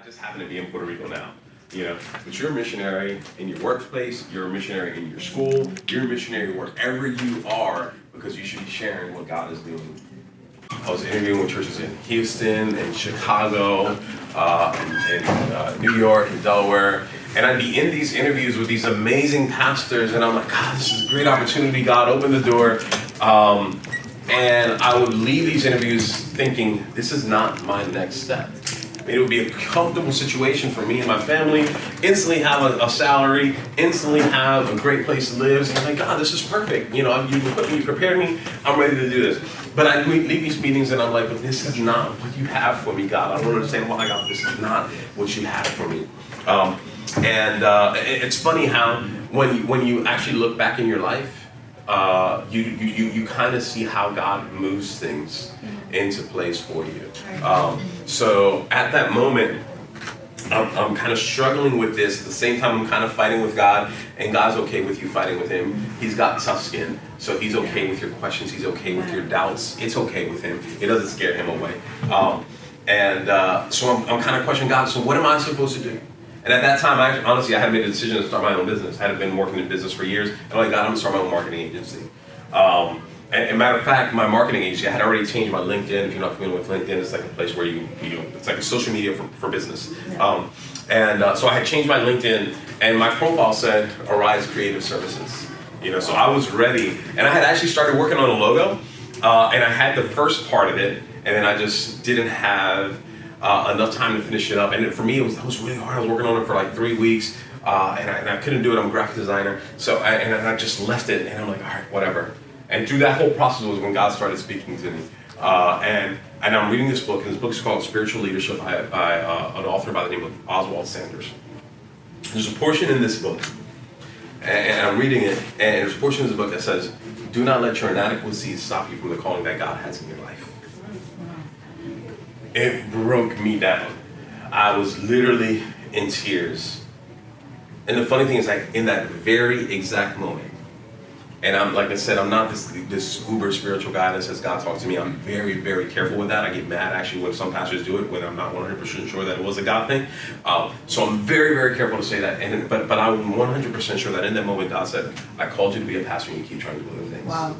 just happen to be in Puerto Rico now. But you're a missionary in your workplace, you're a missionary in your school, you're a missionary wherever you are, because you should be sharing what God is doing. I was interviewing with churches in Houston and Chicago, and New York and Delaware, and I'd be in these interviews with these amazing pastors, and I'm like, God, this is a great opportunity. God, open the door. And I would leave these interviews thinking, this is not my next step. It would be a comfortable situation for me and my family, instantly have a salary, instantly have a great place to live. And I'm like, God, this is perfect. You prepared me, I'm ready to do this. But I leave these meetings and I'm like, but this is not what you have for me, God. I don't understand why, God, this is not what you have for me. It's funny how when you actually look back in your life, you kind of see how God moves things into place for you. So at that moment, I'm kind of struggling with this. At the same time, I'm kind of fighting with God, and God's okay with you fighting with him. He's got tough skin, so he's okay with your questions. He's okay with your doubts. It's okay with him. It doesn't scare him away. So I'm kind of questioning God. So what am I supposed to do? And at that time, honestly, I had made a decision to start my own business. I had been working in business for years. And I'm like, God, I'm going to start my own marketing agency. And matter of fact, my marketing agency, I had already changed my LinkedIn. If you're not familiar with LinkedIn, it's like a place where it's like a social media for business. So I had changed my LinkedIn, and my profile said, Arise Creative Services. So I was ready. And I had actually started working on a logo, and I had the first part of it, and then I just didn't have enough time to finish it up. And for me, that was really hard. I was working on it for like 3 weeks, and I couldn't do it. I'm a graphic designer. So I just left it, and I'm like, all right, whatever. And through that whole process was when God started speaking to me. And I'm reading this book, and this book is called Spiritual Leadership by an author by the name of Oswald Sanders. There's a portion in this book, and I'm reading it, and there's a portion in this book that says, do not let your inadequacies stop you from the calling that God has in your life. It broke me down. I was literally in tears. And the funny thing is, like, in that very exact moment, and I'm, like I said, I'm not this uber spiritual guy that says God talks to me. I'm very, very careful with that. I get mad actually when some pastors do it when I'm not 100% sure that it was a God thing. So I'm very, very careful to say that. But I'm 100% sure that in that moment God said, I called you to be a pastor and you keep trying to do other things. Wow.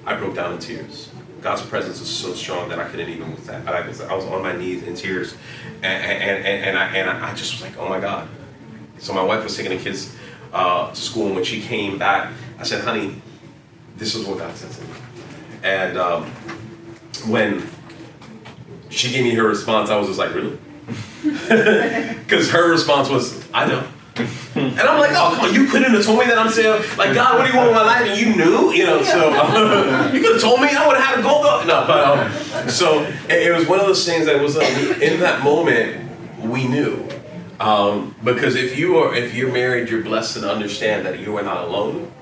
I broke down in tears. God's presence was so strong that I couldn't even with that. I was on my knees in tears, and I just was like, oh my God. So my wife was taking the kids to school, and when she came back, I said, honey, this is what God said to me. And when she gave me her response, I was just like, really? Because her response was, I know. And I'm like, oh, come on, you couldn't have told me that. I'm saying, like, God, what do you want with my life? And you knew, so you could have told me, I would have had a gold up. No, but so it was one of those things that was in that moment, we knew. Because if you're married, you're blessed to understand that you are not alone.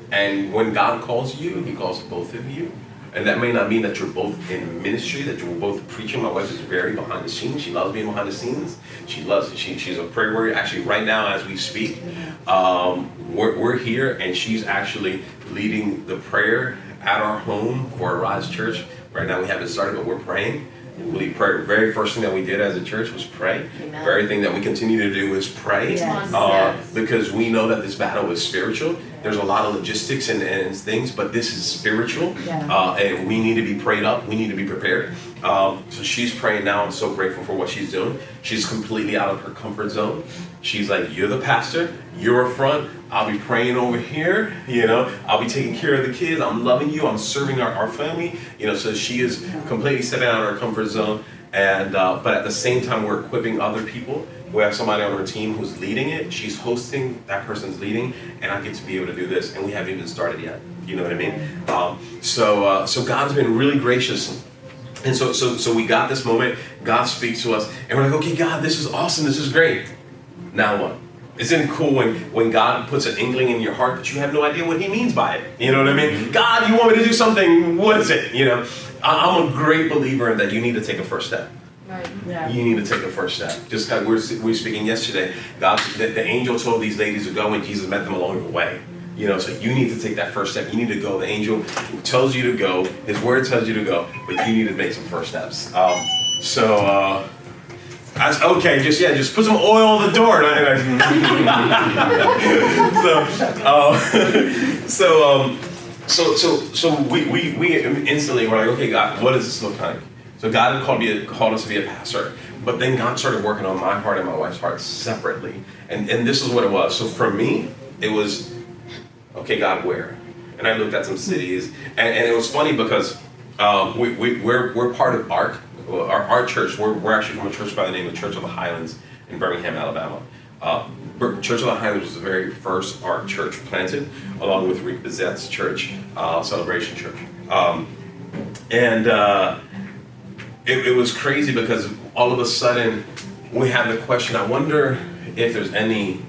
And when God calls you, he calls both of you. And that may not mean that you're both in ministry, that you're both preaching. My wife is very behind the scenes. She loves being behind the scenes. She loves it. She's a prayer warrior. Actually, right now as we speak, we're here, and she's actually leading the prayer at our home for Arise Church. Right now we haven't started, but we're praying. We pray. Very first thing that we did as a church was pray. Amen. Very thing that we continue to do is pray. Yes. Because we know that this battle is spiritual. There's a lot of logistics and things, but this is spiritual. Yeah. And we need to be prayed up. We need to be prepared. So she's praying now. I'm so grateful for what she's doing. She's completely out of her comfort zone. She's like, you're the pastor. You're up front. I'll be praying over here. I'll be taking care of the kids. I'm loving you. I'm serving our family. So she is completely stepping out of her comfort zone. And but at the same time, we're equipping other people. We have somebody on our team who's leading it. She's hosting. That person's leading, and I get to be able to do this. And we haven't even started yet. You know what I mean? So God's been really gracious. And so we got this moment. God speaks to us, and we're like, okay, God, this is awesome. This is great. Now what? Isn't it cool when God puts an inkling in your heart that you have no idea what he means by it? You know what I mean? God, you want me to do something. What is it? I'm a great believer in that you need to take a first step. Right. Yeah. You need to take a first step. Just like we were speaking yesterday, the angel told these ladies to go, and Jesus met them along the way. So you need to take that first step. You need to go. The angel tells you to go. His word tells you to go, but you need to make some first steps. I said, okay, just put some oil on the door. So we instantly were like, okay, God, what does this look like? So God had called us to be a pastor, but then God started working on my heart and my wife's heart separately. And this is what it was. So for me, it was, okay, God, where? And I looked at some cities, and it was funny because we're part of ARC, our church. We're actually from a church by the name of Church of the Highlands in Birmingham, Alabama. Church of the Highlands was the very first ARC church planted, along with Rick Bizet's church, Celebration Church. It was crazy because all of a sudden we had the question, I wonder if there's any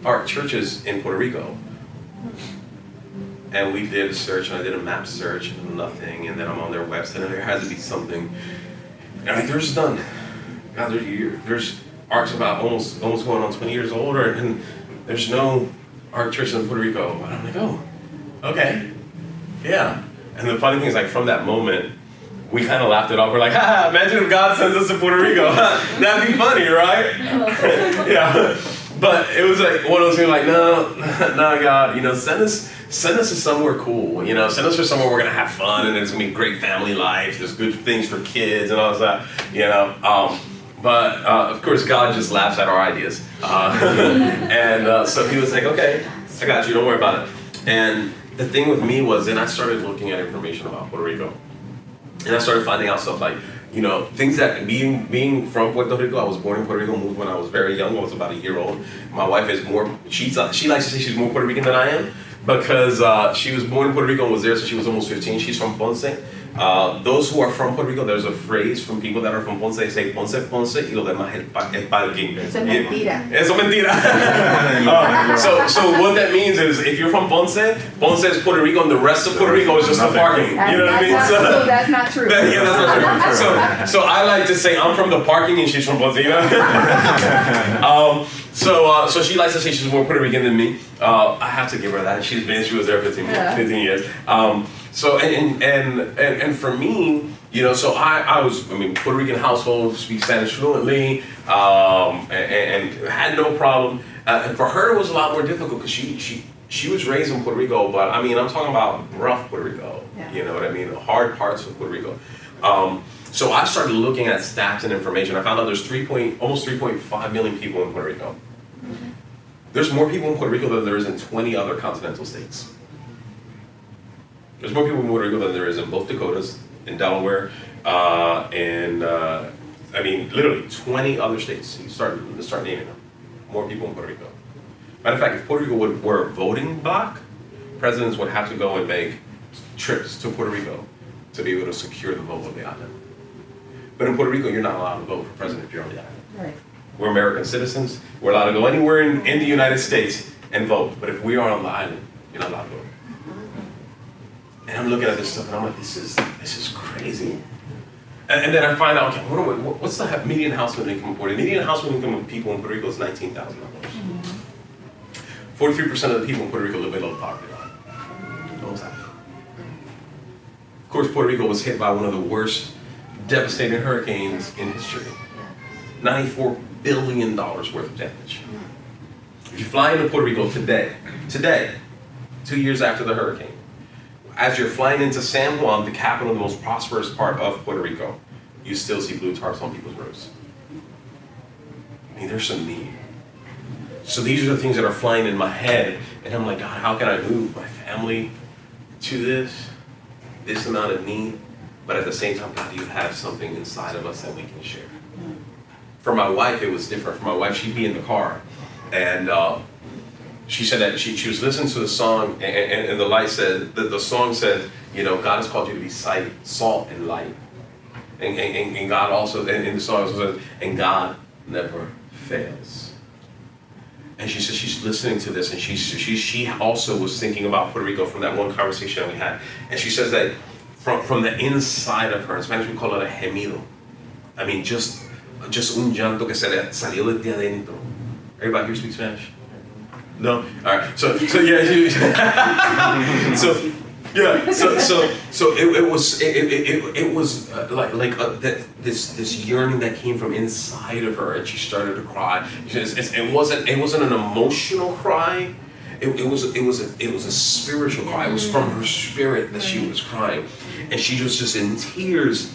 ARC churches in Puerto Rico. And we did a search, and I did a map search, and nothing. And then I'm on their website, and there has to be something. And I'm like, there's none. God, there's ARCs about almost going on 20 years old, and there's no ARC church in Puerto Rico. And I'm like, oh, okay, yeah. And the funny thing is, like, from that moment, we kind of laughed it off. We're like, ha, imagine if God sends us to Puerto Rico. That'd be funny, right? Yeah. But it was like one of those things like, no, God, send us to somewhere cool, send us to somewhere we're going to have fun, and it's going to be great family life, there's good things for kids and all that, But of course, God just laughs at our ideas. So he was like, okay, I got you, don't worry about it. And the thing with me was, then I started looking at information about Puerto Rico. And I started finding out stuff like, things that being from Puerto Rico, I was born in Puerto Rico, moved when I was very young, I was about a year old. My wife is she likes to say she's more Puerto Rican than I am, because she was born in Puerto Rico and was there since she was almost 15. She's from Ponce. Those who are from Puerto Rico, there's a phrase from people that are from Ponce, they say Ponce, Ponce, y lo demás es parking. Eso es mentira. Eso es mentira. So what that means is, if you're from Ponce is Puerto Rico, and the rest of Puerto Rico is just the parking. You know what I mean? That's not true. Yeah, that's not true. So I like to say I'm from the parking and she's from Ponce. So she likes to say she's more Puerto Rican than me. I have to give her that. She was there 15 years. So for me, so Puerto Rican household, speak Spanish fluently, and had no problem. And for her, it was a lot more difficult because she was raised in Puerto Rico, but I'm talking about rough Puerto Rico. Yeah. You know what I mean? The hard parts of Puerto Rico. So I started looking at stats and information. I found out there's almost 3.5 million people in Puerto Rico. Mm-hmm. There's more people in Puerto Rico than there is in 20 other continental states. There's more people in Puerto Rico than there is in both Dakotas, in Delaware, literally 20 other states. You start naming them. More people in Puerto Rico. Matter of fact, if Puerto Rico were a voting bloc, presidents would have to go and make trips to Puerto Rico to be able to secure the vote of the island. But in Puerto Rico, you're not allowed to vote for president if you're on the island. Right. We're American citizens. We're allowed to go anywhere in the United States and vote. But if we are on the island, you're not allowed to vote. And I'm looking at this stuff and I'm like, this is crazy. And then I find out, okay, what's the median household income in Puerto Rico? The median household income of people in Puerto Rico is $19,000. 43% of the people in Puerto Rico live below the poverty line. Almost half. Of course, Puerto Rico was hit by one of the worst devastating hurricanes in history. $94 billion worth of damage. If you fly into Puerto Rico today, 2 years after the hurricane, as you're flying into San Juan, the capital, the most prosperous part of Puerto Rico, you still see blue tarps on people's roofs. There's some need. So these are the things that are flying in my head, and I'm like, God, how can I move my family to this amount of need? But at the same time, God, you have something inside of us that we can share. For my wife, it was different. For my wife, she'd be in the car, and she said that she was listening to the song, and the light said, the song said, God has called you to be salt and light. And God also, in the song, says, and God never fails. And she said she's listening to this, and she also was thinking about Puerto Rico from that one conversation we had. And she says that from the inside of her, in Spanish we call it a gemido. Just un llanto que salió desde adentro. Everybody here speak Spanish? No? All right. So yeah. Yeah. So it was this yearning that came from inside of her, and she started to cry. It wasn't an emotional cry. It was a spiritual cry. It was from her spirit that she was crying, and she was just in tears,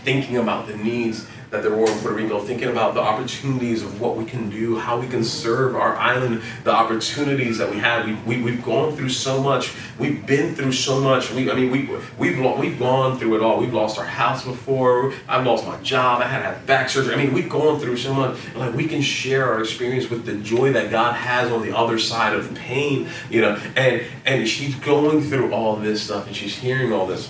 thinking about the needs that there were in Puerto Rico, thinking about the opportunities of what we can do, how we can serve our island, the opportunities that we have. We've gone through so much. We've been through so much. We've gone through it all. We've lost our house before. I've lost my job. I had to have back surgery. I mean, we've gone through so much. Like, we can share our experience with the joy that God has on the other side of pain, you know. And she's going through all this stuff, and she's hearing all this.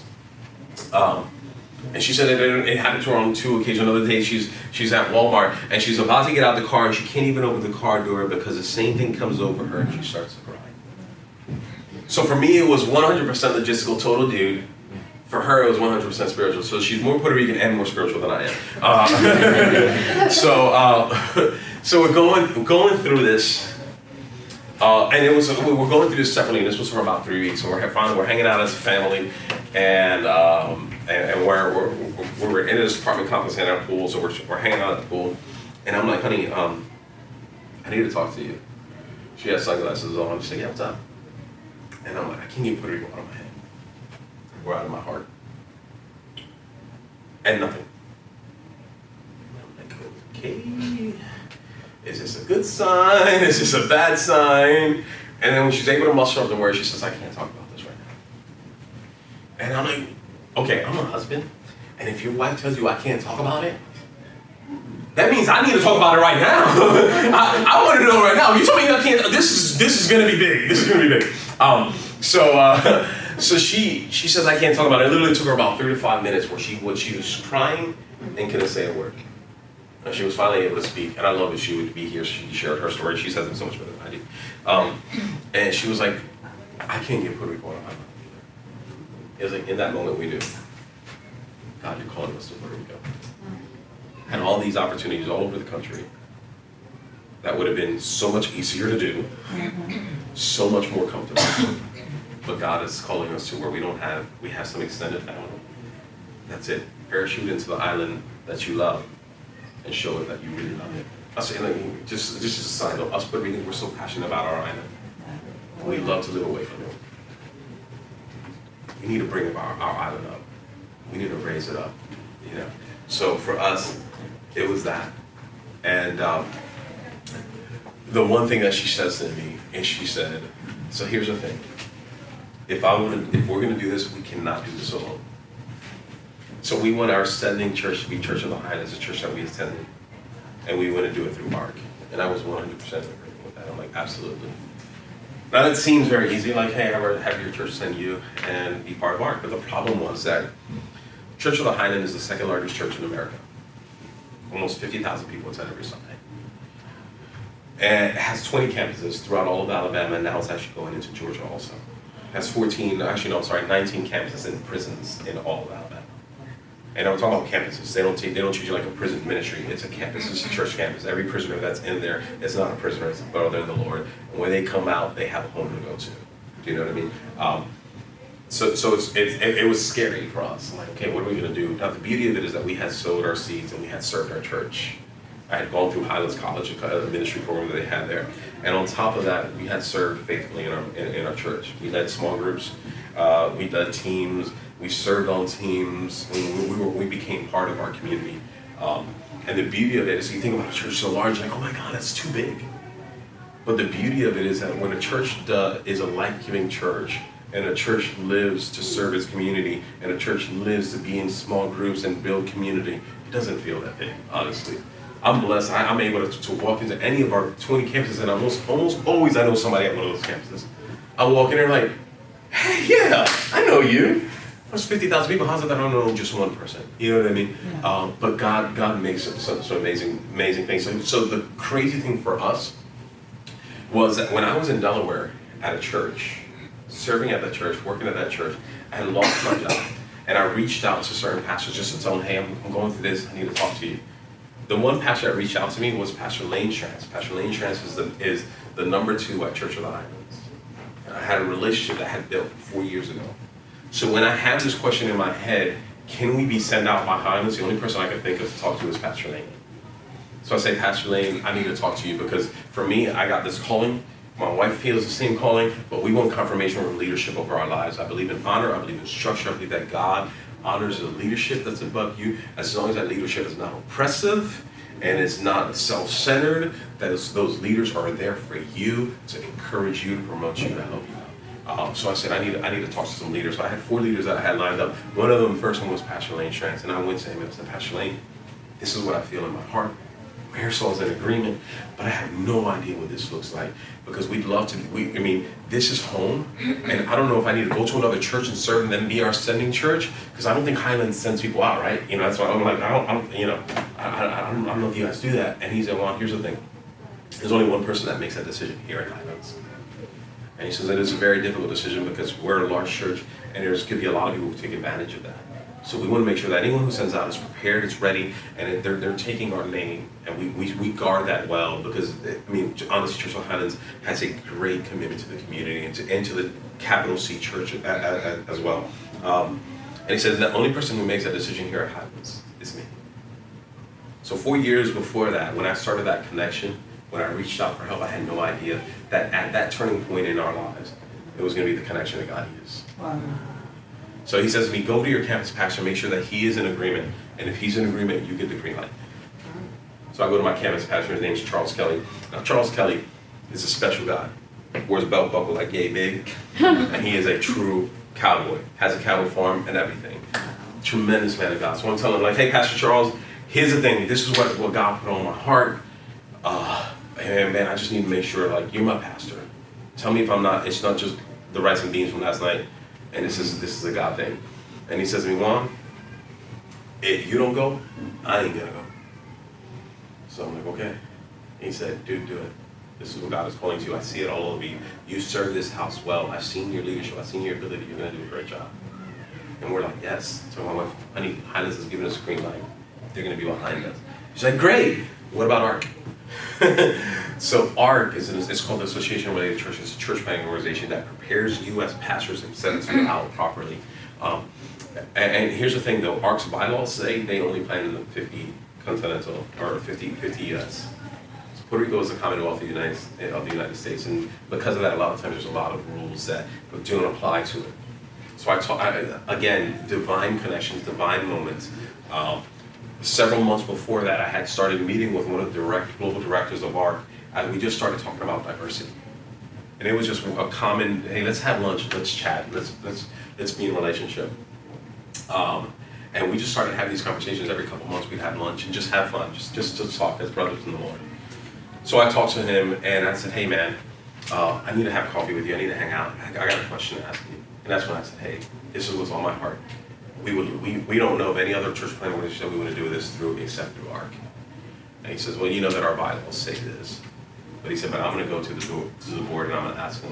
And she said it happened to her on 2 occasions. Another day she's at Walmart and she's about to get out the car and she can't even open the car door because the same thing comes over her and she starts to cry. So for me it was 100% logistical, total dude. For her it was 100% spiritual. So she's more Puerto Rican and more spiritual than I am. So we're going through this. And we're going through this separately. This was for about 3 weeks, and we're hanging out as a family, and we're in this apartment complex in our pool, so we're hanging out at the pool, and I'm like, honey, I need to talk to you. She has sunglasses on. She's like, yeah, what's up? And I'm like, I can't get Puerto Rico out of my head, or out of my heart, and nothing. I'm like, okay. Is this a good sign? Is this a bad sign? And then when she's able to muster up the words, she says, I can't talk about this right now. And I'm like, okay, I'm a husband, and if your wife tells you I can't talk about it, that means I need to talk about it right now. I want to know right now. If you told me I can't, this is gonna be big. This is gonna be big. So she says I can't talk about it. It literally took her about 3 to 5 minutes where she was crying and couldn't say a word. And she was finally able to speak, and I love that she would be here. She shared her story. She says it so much better than I do. And she was like, I can't get Puerto Rico on my mind. It was like, in that moment we knew, God, you're calling us to Puerto Rico. And all these opportunities all over the country that would have been so much easier to do, so much more comfortable. But God is calling us to where we have some extended family. That's it. Parachute into the island that you love. And show it that you really love it. Us, like, just as a side note, us Puerto Ricans, we're so passionate about our island. We love to live away from it. We need to bring our island up. We need to raise it up, you know. So for us, it was that. And the one thing that she says to me, and she said, so here's the thing. If we're gonna do this, we cannot do this alone. So we want our sending church to be Church of the Highlands, a church that we attended. And we want to do it through Mark. And I was 100% agreeing with that. I'm like, absolutely. Now that seems very easy, like, hey, I'd rather have your church send you and be part of Mark. But the problem was that Church of the Highlands is the second largest church in America. Almost 50,000 people attend every Sunday. And it has 20 campuses throughout all of Alabama, and now it's actually going into Georgia also. It has 19 campuses and prisons in all of Alabama. And I'm talking about campuses. They don't treat you like a prison ministry. It's a campus. It's a church campus. Every prisoner that's in there is not a prisoner. It's a brother in the Lord. And when they come out, they have a home to go to. Do you know what I mean? So it was scary for us. Like, okay, what are we going to do? Now, the beauty of it is that we had sowed our seeds and we had served our church. I had gone through Highlands College, a ministry program that they had there. And on top of that, we had served faithfully in our church. We led small groups. We led teams. We served on teams. We became part of our community. And the beauty of it is, you think about a church so large, like, oh my God, that's too big. But the beauty of it is that when a church is a life-giving church, and a church lives to serve its community, and a church lives to be in small groups and build community, it doesn't feel that big, honestly. I'm blessed. I'm able to walk into any of our 20 campuses, and almost always I know somebody at one of those campuses. I walk in there like, hey, yeah, I know you. There's 50,000 people. How's it that I don't know just one person? You know what I mean? Yeah. But God makes some amazing things. So the crazy thing for us was that when I was in Delaware at a church, serving at that church, working at that church, I had lost my job. And I reached out to certain pastors just to tell them, hey, I'm going through this. I need to talk to you. The one pastor that reached out to me was Pastor Lane Trance. Pastor Lane Trance is the number 2 at Church of the Highlands. And I had a relationship that I had built 4 years ago. So when I have this question in my head, can we be sent out by Highlands? The only person I can think of to talk to is Pastor Lane. So I say, Pastor Lane, I need to talk to you because for me, I got this calling. My wife feels the same calling, but we want confirmation from leadership over our lives. I believe in honor. I believe in structure. I believe that God honors the leadership that's above you, as long as that leadership is not oppressive and it's not self-centered, that those leaders are there for you, to encourage you, to promote you, to help you out. So I said, I need to talk to some leaders. So I had 4 leaders that I had lined up. One of them, the first one was Pastor Lane Trance, and I went to him and I said, Pastor Lane, this is what I feel in my heart. Marisol's in agreement, but I have no idea what this looks like because we'd love to. This is home, and I don't know if I need to go to another church and serve and then be our sending church because I don't think Highlands sends people out, right? That's why I'm like, I don't know if you guys do that. And he said, well, here's the thing: there's only one person that makes that decision here at Highlands, and he says it is a very difficult decision because we're a large church, and there's could be a lot of people who take advantage of that. So we want to make sure that anyone who sends out is prepared, is ready, and they're taking our name, and we guard that well because, honestly, Church of Highlands has a great commitment to the community and to the capital C church as well. And he says the only person who makes that decision here at Highlands is me. So 4 years before that, when I started that connection, when I reached out for help, I had no idea that at that turning point in our lives, it was going to be the connection that God used. Wow. So he says to me, go to your campus pastor, make sure that he is in agreement. And if he's in agreement, you get the green light. So I go to my campus pastor, his name's Charles Kelly. Now Charles Kelly is a special guy. Wears a belt buckle like yay big. And he is a true cowboy. Has a cattle farm and everything. Tremendous man of God. So I'm telling him, like, hey, Pastor Charles, here's the thing. This is what God put on my heart. And man, I just need to make sure, like, you're my pastor. Tell me if I'm not, it's not just the rice and beans from last night. And this is a God thing. And he says to me, Juan, if you don't go, I ain't gonna go. So I'm like, okay. And he said, dude, do it. This is what God is calling to you. I see it all over you. You serve this house well. I've seen your leadership. I've seen your ability. You're gonna do a great job. And we're like, yes. So my wife, honey, Highlands is giving us a green light. They're gonna be behind us. She's like, great. What about ARC? So ARC it's called the Association of Related Churches. It's a church planting organization that prepares you as pastors and sends you out properly. And here's the thing though, ARC's bylaws say they only plan in the 50 continental or 50 US. So Puerto Rico is the Commonwealth of the United States, and because of that, a lot of times there's a lot of rules that don't apply to it. So again, divine connections, divine moments. Several months before that, I had started meeting with one of the global directors of ARC, and we just started talking about diversity. And it was just a common, hey, let's have lunch, let's chat, let's be in a relationship. And we just started having these conversations every couple months. We'd have lunch and just have fun, just to talk as brothers in the Lord. So I talked to him and I said, hey man, I need to have coffee with you. I need to hang out. I got a question to ask you. And that's when I said, hey, this is what's on my heart. We don't know of any other church planting organization that we want to do this through except through ARC. And he says, well, you know that our bylaws say this. But he said, but I'm going to go to the board and I'm going to ask them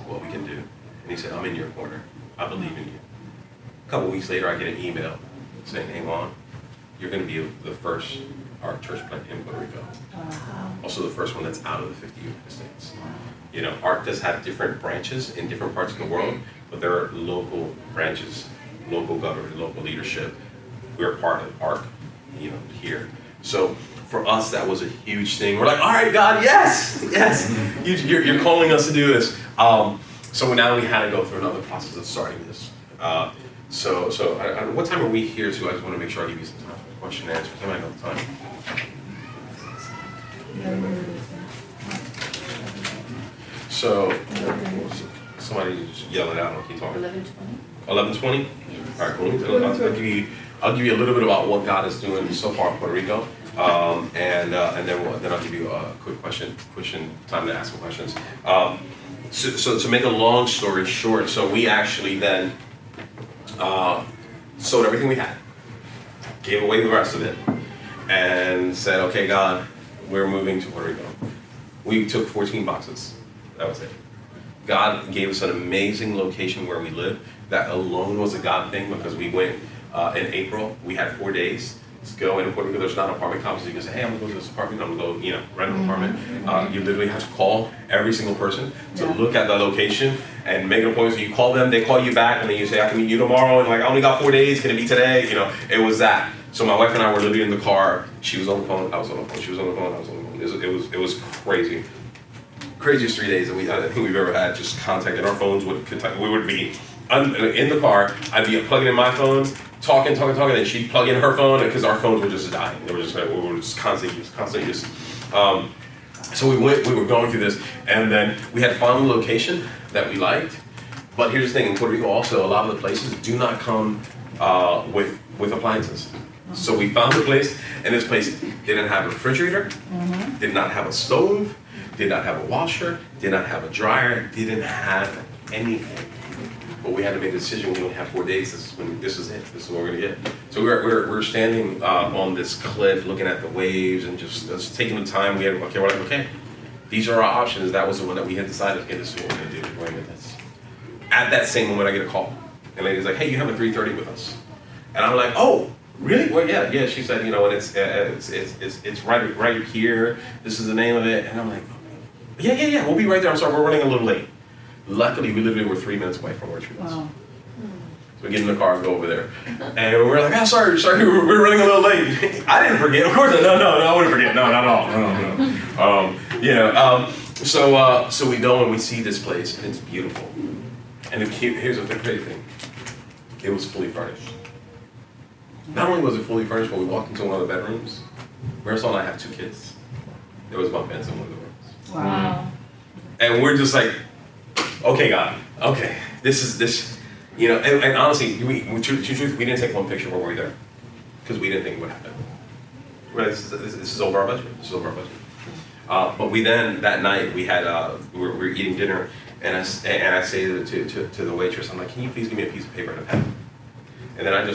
what we can do. And he said, I'm in your corner. I believe in you. A couple weeks later, I get an email saying, hey, Juan, you're going to be the first ARC church plant in Puerto Rico. Wow. Also the first one that's out of the 50 United States. You know, ARC does have different branches in different parts of the world, but there are local branches, local government, local leadership. We're part of ARC, here. So for us, that was a huge thing. We're like, all right, God, yes, you're calling us to do this. So now we had to go through another process of starting this. So what time are we here to? I just want to make sure I give you some time for question and answer. I might know the time. So somebody just yell it out. I'll keep talking. 11:20. 11:20. All right, cool. I'll give you a little bit about what God is doing so far in Puerto Rico, and then I'll give you a quick question time to ask some questions. So to make a long story short, so we actually then sold everything we had, gave away the rest of it, and said, okay, God, we're moving to Puerto Rico. We took 14 boxes. That was it. God gave us an amazing location where we live. That alone was a God thing because we went in April. We had 4 days go in Puerto Rico, there's not apartment complexes. You can say, hey, I'm gonna go to this apartment, I'm gonna go, rent an apartment. You literally have to call every single person to look at the location and make an appointment. So you call them, they call you back, and then you say, I can meet you tomorrow, and like, I only got 4 days, can it be today? It was that. So my wife and I were literally in the car. She was on the phone, I was on the phone. She was on the phone, I was on the phone. It was crazy. Craziest 3 days that I think we've ever had. Just contact, and our phones we would be in the car. I'd be plugging in my phone, talking, and she'd plug in her phone because our phones were just dying. We were just constant use. So we were going through this, and then we had found a location that we liked. But here's the thing: in Puerto Rico, also a lot of the places do not come with appliances. So we found a place, and this place didn't have a refrigerator, did not have a stove, did not have a washer, did not have a dryer, didn't have anything. But we had to make a decision. We only have 4 days. This is it. This is what we're gonna get. So we're standing on this cliff, looking at the waves, and just taking the time. We're like, okay, these are our options. That was the one that we had decided. Okay, this is what we're gonna do. We're gonna get this. At that same moment, I get a call, and the lady's like, hey, you have a 3:30 with us, and I'm like, oh. Really? Well, yeah. She said, and it's right here. This is the name of it, and I'm like, yeah. We'll be right there. I'm sorry, we're running a little late. Luckily, we literally were 3 minutes away from where she was. Wow. So we get in the car and go over there, and we're like, sorry, we're running a little late. I didn't forget, of course. No, I wouldn't forget. No, not at all. No. So we go and we see this place, and it's beautiful. And here's the crazy thing: it was fully furnished. Not only was it fully furnished, but we walked into one of the bedrooms. Marisol and I have 2 kids. There was bunk beds in one of the rooms. Wow. And we're just like, okay, God, okay, this is, and honestly, we didn't take one picture while we were there, because we didn't think it would happen. This is over our budget. But we then, that night, we were eating dinner, and I say to the waitress, I'm like, can you please give me a piece of paper and a pen? And then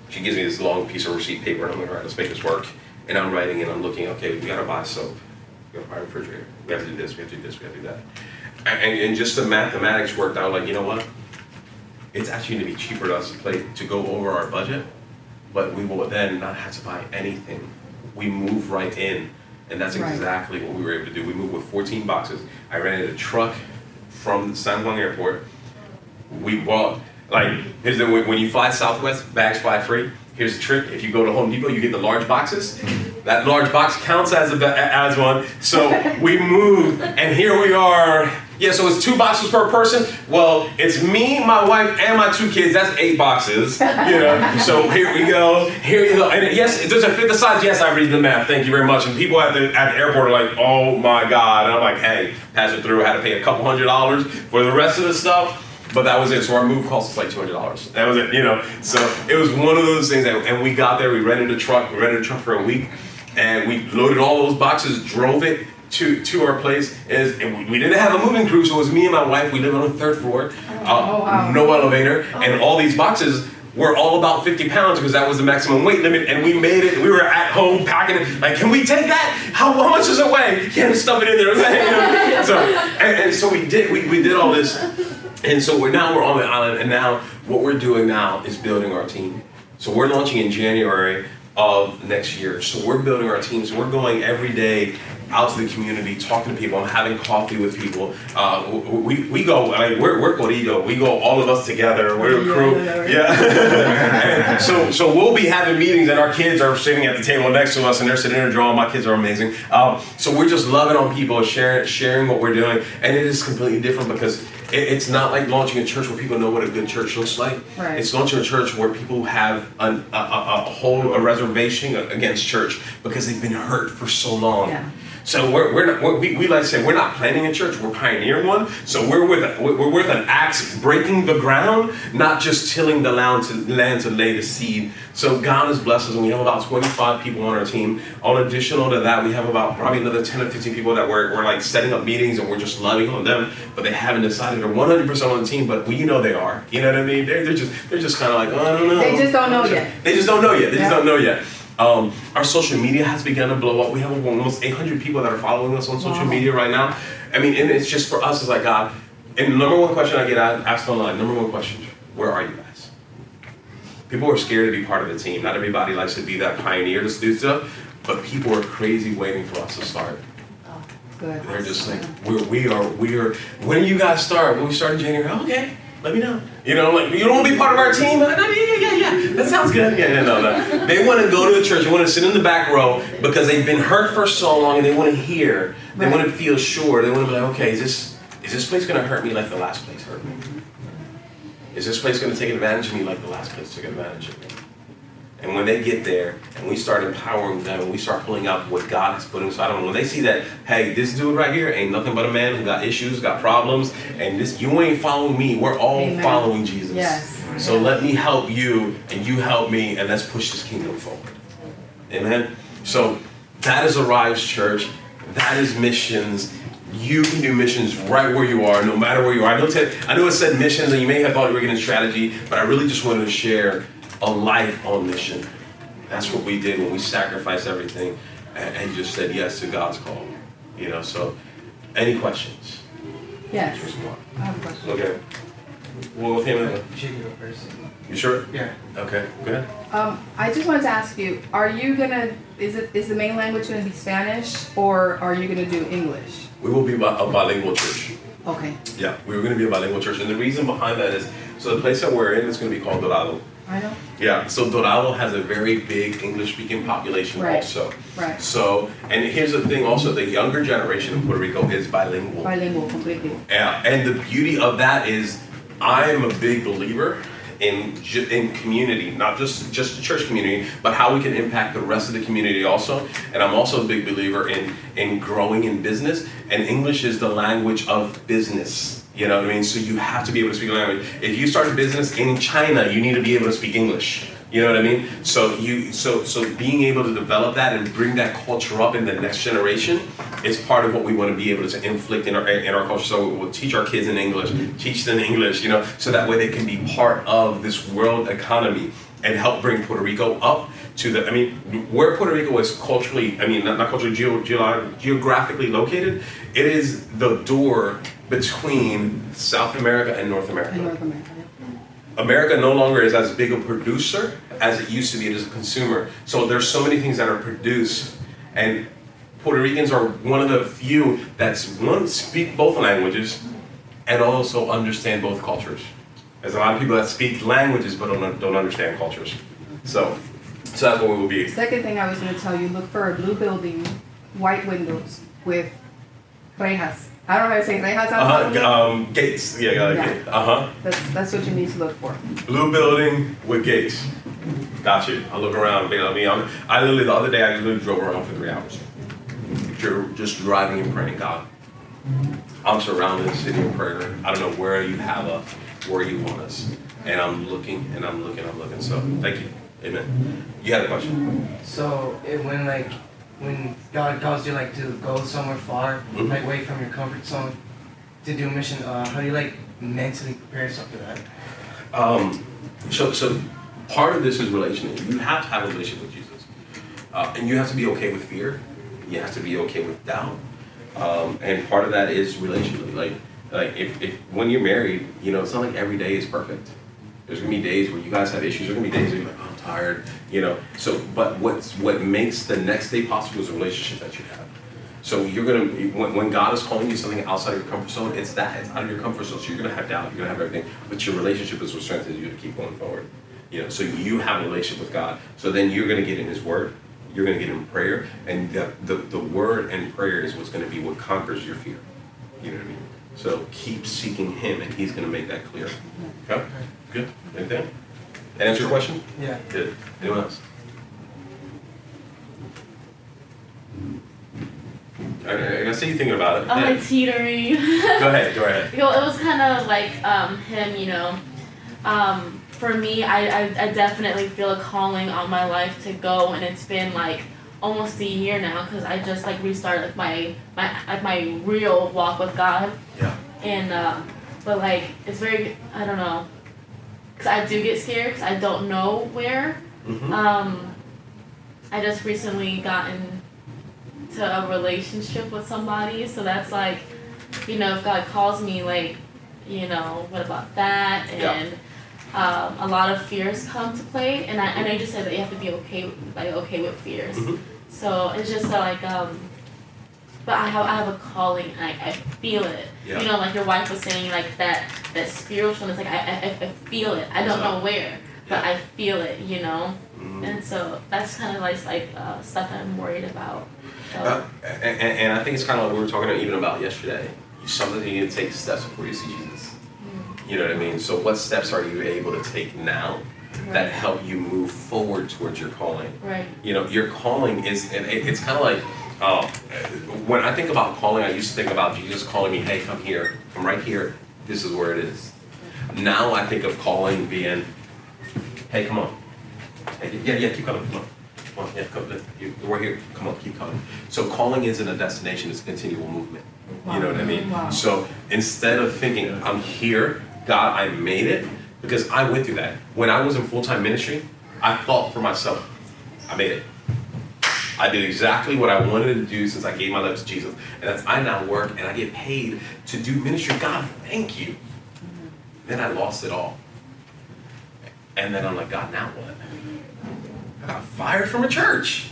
she gives me this long piece of receipt paper, and I'm like, all right, let's make this work. And I'm writing, and I'm looking, okay, we gotta buy soap, we gotta buy a refrigerator, we have to do this, we have to do this, we have to do that. And just the mathematics worked out, like, you know what? It's actually gonna be cheaper to us to go over our budget, but we will then not have to buy anything. We move right in, and that's exactly what we were able to do. We moved with 14 boxes. I rented a truck from San Juan Airport. We bought, here's when you fly Southwest, bags fly free. Here's the trick: if you go to Home Depot, you get the large boxes. That large box counts as one. So we moved, and here we are. Yeah, so it's 2 boxes per person. Well, it's me, my wife, and my 2 kids. That's 8 boxes. So here we go. Here you go. And yes, it doesn't fit the size. Yes, I read the math. Thank you very much. And people at the airport are like, oh my God. And I'm like, hey, pass it through. I had to pay a couple $100s for the rest of the stuff. But that was it. So our move cost us like $200. That was it, So it was one of those things and we got there, we rented a truck for a week, and we loaded all those boxes, drove it to our place. And we didn't have a moving crew, so it was me and my wife. We live on the 3rd floor, no elevator, and all these boxes were all about 50 pounds because that was the maximum weight limit, and we made it. We were at home packing it. Like, can we take that? How much does it weigh? Yeah, stuff it in there. So we did all this. And so we're on the island, and now what we're doing now is building our team. So we're launching in January of next year. So we're building our team. So we're going every day out to the community, talking to people. I'm having coffee with people. We go, we're Corillo. We go, all of us together. We're a crew. Yeah. so we'll be having meetings, and our kids are sitting at the table next to us, and they're sitting there drawing. My kids are amazing. So we're just loving on people, sharing what we're doing, and it is completely different because it's not like launching a church where people know what a good church looks like. Right. It's launching a church where people have a reservation against church because they've been hurt for so long. Yeah. So we like to say we're not planting a church, we're pioneering one. So we're with an axe breaking the ground, not just tilling the land to lay the seed. So God has blessed us, and we have about 25 people on our team. Additional to that, we have about probably another 10 or 15 people that we're like setting up meetings, and we're just loving on them, but they haven't decided they're 100% on the team, but you know they are. You know what I mean? They're just kind of like, oh, I don't know. They just don't know yet. They just don't know yet. Our social media has begun to blow up. We have almost 800 people that are following us on social media right now. I mean, and it's just for us, it's like, God, and the number one question I get asked online, number one question, where are you guys? People are scared to be part of the team. Not everybody likes to be that pioneer to do stuff, but people are crazy waiting for us to start. Oh, good. They're just like, we are, when do you guys start? When we start in January, okay, let me know. You know, like, you don't want to be part of our team? Like, oh, yeah, that sounds good. Yeah, no. They want to go to the church, they want to sit in the back row because they've been hurt for so long and they want to hear, they want to feel sure, they want to be like, okay, is this place going to hurt me like the last place hurt me? Is this place going to take advantage of me like the last place took advantage of me? And when they get there and we start empowering them and we start pulling out what God has put inside of them, when they see that, hey, this dude right here ain't nothing but a man who got issues, got problems, and you ain't following me, we're all following Jesus. Yes. So let me help you and you help me and let's push this kingdom forward. Amen? So that is Arise Church. That is missions. You can do missions right where you are, no matter where you are. I know it said missions, and you may have thought you were getting strategy, but I really just wanted to share a life on mission. That's what we did when we sacrificed everything and just said yes to God's call. You know, so any questions? Yes. I have a question. Okay. Well, with him, You should go first. you sure? Yeah. Okay, go ahead. I just wanted to ask you, are you gonna, is the main language gonna be Spanish or are you gonna do English? We will be a bilingual church. Okay. Yeah, we were going to be a bilingual church. And the reason behind that is, so the place that we're in is going to be called Dorado. I know. Yeah, so Dorado has a very big English-speaking population also. Right. So, and here's the thing also, the younger generation in Puerto Rico is bilingual. Bilingual completely. Yeah, and the beauty of that is, I am a big believer in community, not just the church community, but how we can impact the rest of the community also. And I'm also a big believer in growing in business, and English is the language of business. You know what I mean? So you have to be able to speak a language. If you start a business in China, you need to be able to speak English. You know what I mean? So being able to develop that and bring that culture up in the next generation is part of what we want to be able to inflict in our culture. So we'll teach our kids in English, teach them English, you know, so that way they can be part of this world economy and help bring Puerto Rico up to the, I mean, where Puerto Rico is culturally, I mean, not culturally, geographically located, it is the door between South America and North America. In North America. America no longer is as big a producer as it used to be as a consumer. So there's so many things that are produced, and Puerto Ricans are one of the few that speak both languages and also understand both cultures. There's a lot of people that speak languages but don't understand cultures. So that's what we will be. Second thing I was going to tell you, look for a blue building, white windows with rejas. I don't know how to say rejas. Gates. Yeah. Gate. That's what you need to look for. Blue building with gates. Got you. I'll look around. I literally, the other day, I literally drove around for 3 hours. Just driving and praying, God, I'm surrounded in the city of prayer. I don't know where you have us, where you want us. And I'm looking. So thank you. Amen. You had a question? So when God calls you like to go somewhere far, like away from your comfort zone to do a mission, how do you mentally prepare yourself for that? So part of this is relational. You have to have a relationship with Jesus. And you have to be okay with fear. You have to be okay with doubt. And part of that is relationally. Like if when you're married, you know, it's not like every day is perfect. There's gonna be days where you guys have issues. There's gonna be days where you're like, oh, I'm tired, you know. So, but what makes the next day possible is a relationship that you have. So you're gonna, when God is calling you something outside of your comfort zone, it's out of your comfort zone. So you're gonna have doubt, you're gonna have everything, but your relationship is what strengthens you to keep going forward. You know, so you have a relationship with God. So then you're gonna get in His Word, you're gonna get in prayer, and the Word and prayer is what's gonna be what conquers your fear. You know what I mean? So keep seeking Him, and He's gonna make that clear. Okay. Good. Anything? That answer your question? Yeah. Good. Anyone else? I see you thinking about it. I'm Yeah. like teetering. Go ahead. You know, it was kind of like him, you know. For me, I definitely feel a calling on my life to go, and it's been like almost a year now because I just like restarted like my real walk with God. Yeah. And but like it's very, I don't know, because I do get scared because I don't know where. Mm-hmm. I just recently got into a relationship with somebody, so that's like, you know, if God calls me, like, you know, what about that? And a lot of fears come to play, and I know you just said that you have to be okay with fears. Mm-hmm. So it's just but I have a calling, and I feel it. Yeah. You know, like your wife was saying, like that spiritualness, like I feel it. I don't know where, but I feel it. You know, and so that's kind of like stuff that I'm worried about. So. And I think it's kind of like we were talking even about yesterday. Something you need to take steps before you see Jesus. You know what I mean? So what steps are you able to take now that help you move forward towards your calling? Right. You know, your calling is, and it's kind of like, when I think about calling, I used to think about Jesus calling me, hey, come here, I'm right here, this is where it is. Now I think of calling being, hey, come on. Hey, yeah, keep coming, come on. Come on, yeah, come, we're here, come on, keep coming. So calling isn't a destination, it's a continual movement. You know what I mean? Wow. So instead of thinking, I'm here, God, I made it, because I went through that. When I was in full-time ministry, I thought for myself, I made it. I did exactly what I wanted to do since I gave my life to Jesus. And that's, I now work and I get paid to do ministry. God, thank you. Then I lost it all. And then I'm like, God, now what? I got fired from a church.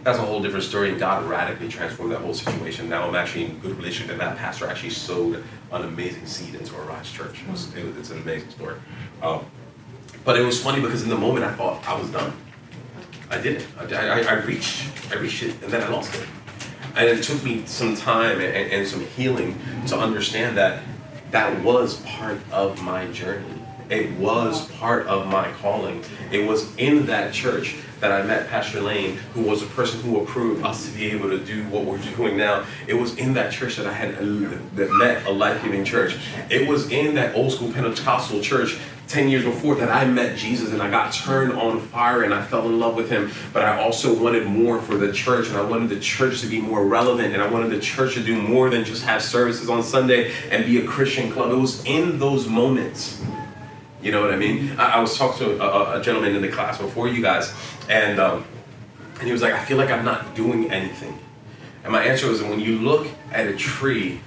That's a whole different story, and God radically transformed that whole situation. Now I'm actually in good relationship, and that pastor actually sowed an amazing seed into our Rise Church. It's an amazing story. But it was funny because in the moment I thought I was done. I didn't. I reached it, and then I lost it. And it took me some time and some healing to understand that that was part of my journey. It was part of my calling. It was in that church that I met Pastor Lane, who was a person who approved us to be able to do what we're doing now. It was in that church that I had that met a life-giving church. It was in that old school Pentecostal church 10 years before that I met Jesus and I got turned on fire and I fell in love with him. But I also wanted more for the church, and I wanted the church to be more relevant, and I wanted the church to do more than just have services on Sunday and be a Christian club. It was in those moments. You know what I mean? I was talking to a gentleman in the class before you guys, and he was like, I feel like I'm not doing anything. And my answer was, when you look at a tree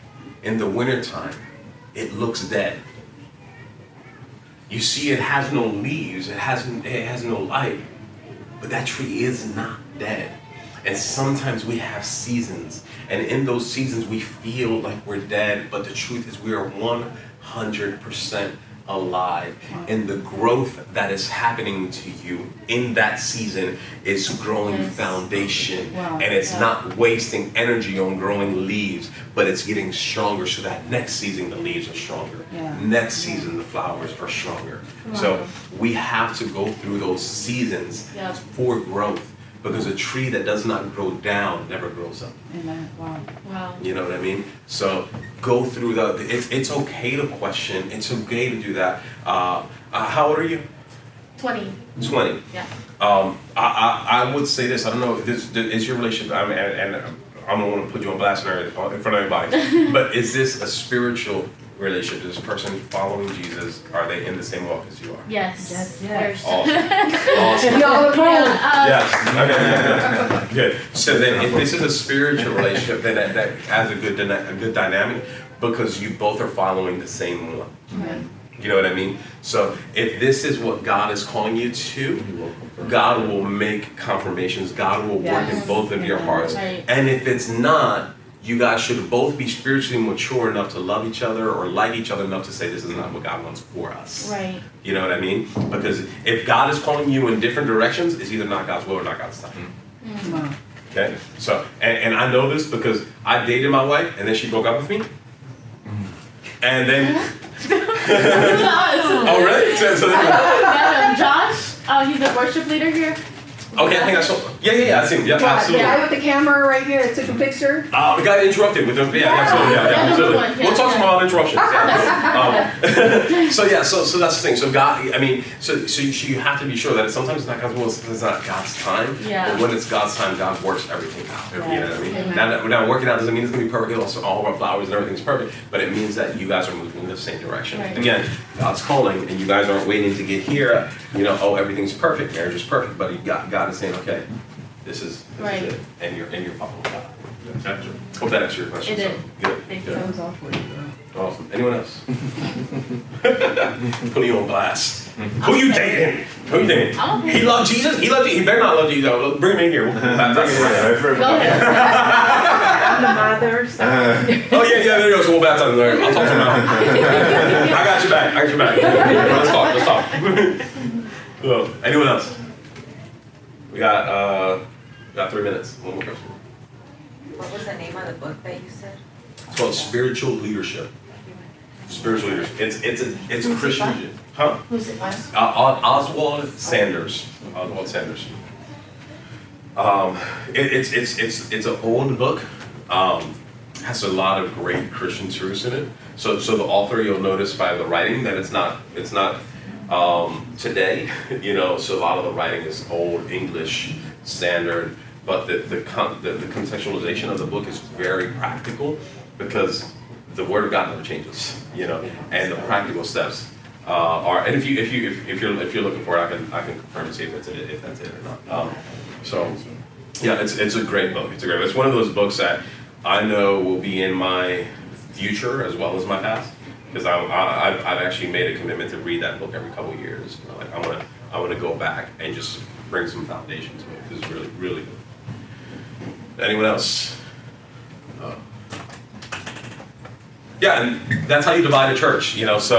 in the wintertime, it looks dead. You see it has no leaves, it has no light, but that tree is not dead. And sometimes we have seasons, and in those seasons we feel like we're dead, but the truth is we are 100% alive. And the growth that is happening to you in that season is growing foundation. Wow. And it's not wasting energy on growing leaves, but it's getting stronger, so that next season the leaves are stronger. Next season the flowers are stronger. So we have to go through those seasons for growth, because a tree that does not grow down never grows up. Amen. Wow. You know what I mean? So go through it's okay to question. It's okay to do that. How old are you? 20. 20. Yeah. I would say this. I don't know. Is your relationship? And I don't want to put you on blast in front of everybody. But is this a spiritual relationship? Is this person following Jesus? Are they in the same walk as you are? Yes. Awesome. Y'all approve. Yes. Okay. Good. So then, if this is a spiritual relationship, then that has a good dynamic, because you both are following the same one. Amen. You know what I mean? So if this is what God is calling you to, God will make confirmations. God will work in both of your hearts. Right. And if it's not, you guys should both be spiritually mature enough to love each other, or like each other enough to say, this is not what God wants for us. Right. You know what I mean? Because if God is calling you in different directions, it's either not God's will or not God's time. Wow. Okay? So, and I know this because I dated my wife, and then she broke up with me. And then... Oh, really? So Josh, he's the worship leader here. Okay, I think I saw. Yeah, I see him. Yeah, absolutely. The guy with the camera right here that took a picture. The guy that interrupted with him. Yeah, absolutely. We'll talk about interruptions. So that's the thing. So God, I mean, so you have to be sure that sometimes it's not God's will, it's not God's time. Yeah. But when it's God's time, God works everything out. Yes. You know what I mean? Amen. Now working out doesn't mean it's gonna be perfect. Also, all of our flowers and everything's perfect, but it means that you guys are moving in the same direction. Right. Again, God's calling, and you guys aren't waiting to get here. You know, oh, everything's perfect, marriage is perfect, but God is saying, okay, this is Right. it, and you're following God. Gotcha. Hope that answered your question. It did. So, good. Thank Good. That was all for you. Awesome. Anyone else? Putting you on blast. Who you dating? Who you dating? I'm okay. He loved Jesus? He loved you. He better not love Jesus. Bring him in here. Go ahead. The mother, so. Oh, yeah, there you go. So we'll baptize him. I'll talk to him now. I got your back. Let's talk. So, anyone else? We got 3 minutes. One more question. What was the name of the book that you said? It's called Spiritual Leadership. Spiritual Leadership. It's a Christian. Huh? Who's it by? Oswald Sanders. Oswald Sanders. It's an old book. Has a lot of great Christian truths in it. So the author, you'll notice by the writing that it's not today. So a lot of the writing is old English standard, but the contextualization of the book is very practical because the Word of God never changes. And the practical steps are. And if you're looking for it, I can confirm and see if that's it or not. Yeah, it's a great book. It's one of those books that I know will be in my future as well as my past, because I've actually made a commitment to read that book every couple of years. I want to go back and just bring some foundation to it because it's really, really good. Anyone else? Yeah, and that's how you divide a church, So